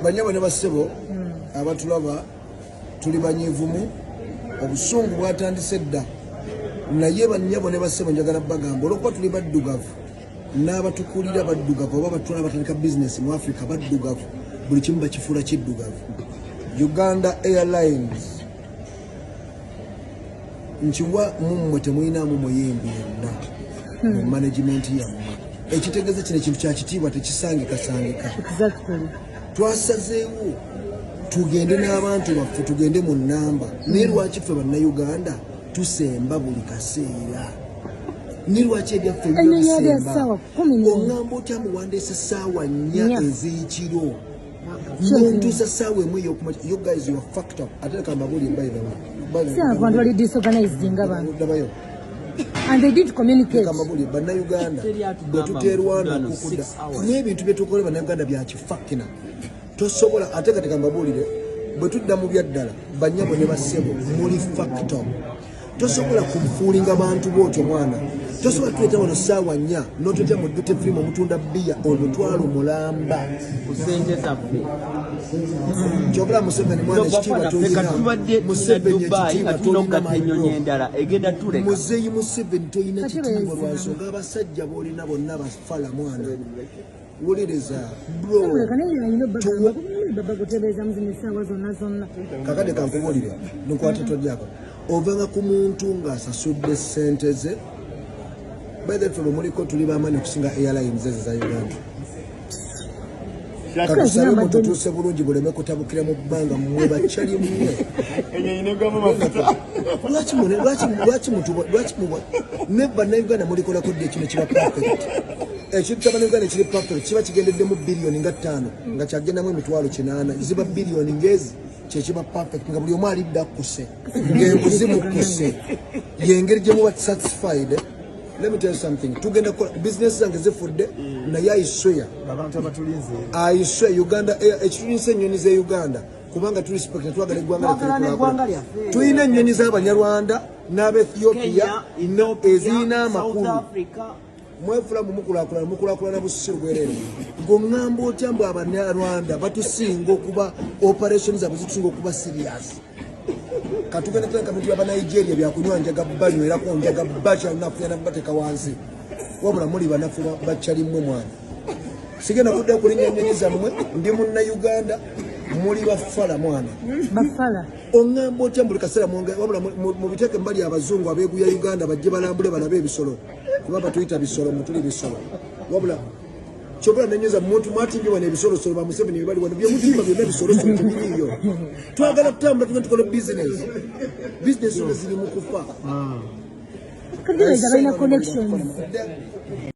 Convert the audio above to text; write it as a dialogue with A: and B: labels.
A: Banyabo ne bassebo abatulaba tuli banyivumu obusungu bwatandise dda naye banyabo ne bassebo njagala bagamba olwokuba tuli baddugavu n'abatukulira baddugavu oba batwala batandika bizinesi mu Africa baddugavu buli kimu bakifuula kiddugavu. Uganda Airlines nchiwa mummwe temuyinaamu muyimbi yonna mu management yammwe ekitegeeza kino ekintu kyakitiibwa tekisangikasangika. Twasazeewo tugende n'abantu baffe tugende mu nnamba naye lwaki ffe bannayuganda tusemba buli kaseera ni lwaki ebyaffe bisemba oŋŋamba otya muwandiise ssaawa 4 ez'ekiro nontuusa ssaawa emu ey'okumakya. You guys you are fucked up. Ate leka mbabuulire by the way.
B: Abantu bali disorganized ng'abantu. And they did communicate.
A: Kambabuli bannayuganda bwe tuteerwana kukudda n'ebintu bye tukola bannayuganda bya kifakina tosobola. Ate kati kambabulire bwe tudda mu byaddala banyabo ne bassebo muli factor tosobola kumfuulinga bantu bwotyo mwana. Tosobola tuleeta wano ssaawa 4 n'otutya mu duty free omutunda bbiya omutwalo mulamba
C: kusente zaffe
A: kyogera Museveni mwana ekitiibwa toyina Museveni ekitiibwa toyina
C: egenda tuleka
A: Muzeeyi Museveni toyina kitiibwa lwa nsonga abasajja boolina bonna bafala mwana. Wuliriza bro kakade kankubuulire nkwate todyako ovanga ku muntu ng'asasudde ssente ze. By the way muliko tuli bamanyi okusinga airlines ezo za Uganda. Kakusaba mututuuse bulungi buleme kutabukira mu bbanga mmwe bakyali mmwe. Lwaki mubwa ne bannayuganda mulikolako dde kino kiba perfect. Ekintu ky'abannayuganda kiri perfect kiba kigendeddemu biliyoni nga 5 nga kyagendamu emitwalo 8 ziba biliyoni ngezi kyekiba perfect nga buli omu alidde akkuse ng'embuzi mukkuse yengeri gye muba satisfied. Let me tell you something. Tugenda kola business zange zifudde naye ayisweya
D: abantu abatulinze
A: ayiswe Uganda ekitunise ennyonyi ze Uganda kubanga tuli respect netwagala eggwanga lyaffe. Tulina ennyonyi z'Abanyarwanda n'Abaethiopia ezirina amakulu mwefula mukulaakulana busiru bwereere ng'oŋŋamba otya mbu Abanyarwanda batusinga okuba operations zaabwe zitusinga okuba serious. Katugenda tuleka bintu bya Nigeria byakunywa njaga banywerako njaga bakyalinafuya nabateka wansi wabula muli banafu bakyali mmwe mwana. Sigenda kudda kulinnya ennyonyi zammwe ndi munnayuganda muli bafala mwana
B: bafala
A: oŋŋamba otya buli kaseera wabula mu biteeke mbali abazungu abeeguya Uganda bajje balambule balabe ebisolo kuba batuyita bisolo mutuli bisolo wabula kyobula nenyeza muntu mwatimbiwa n'ebisolosolo ba Museveni bye bali wano bye mutimba byonna ebisolosolo tebiriiyo. Twagala kutambula tugenda tukola business zino ziri mu kufa.
B: Kadde balina connections.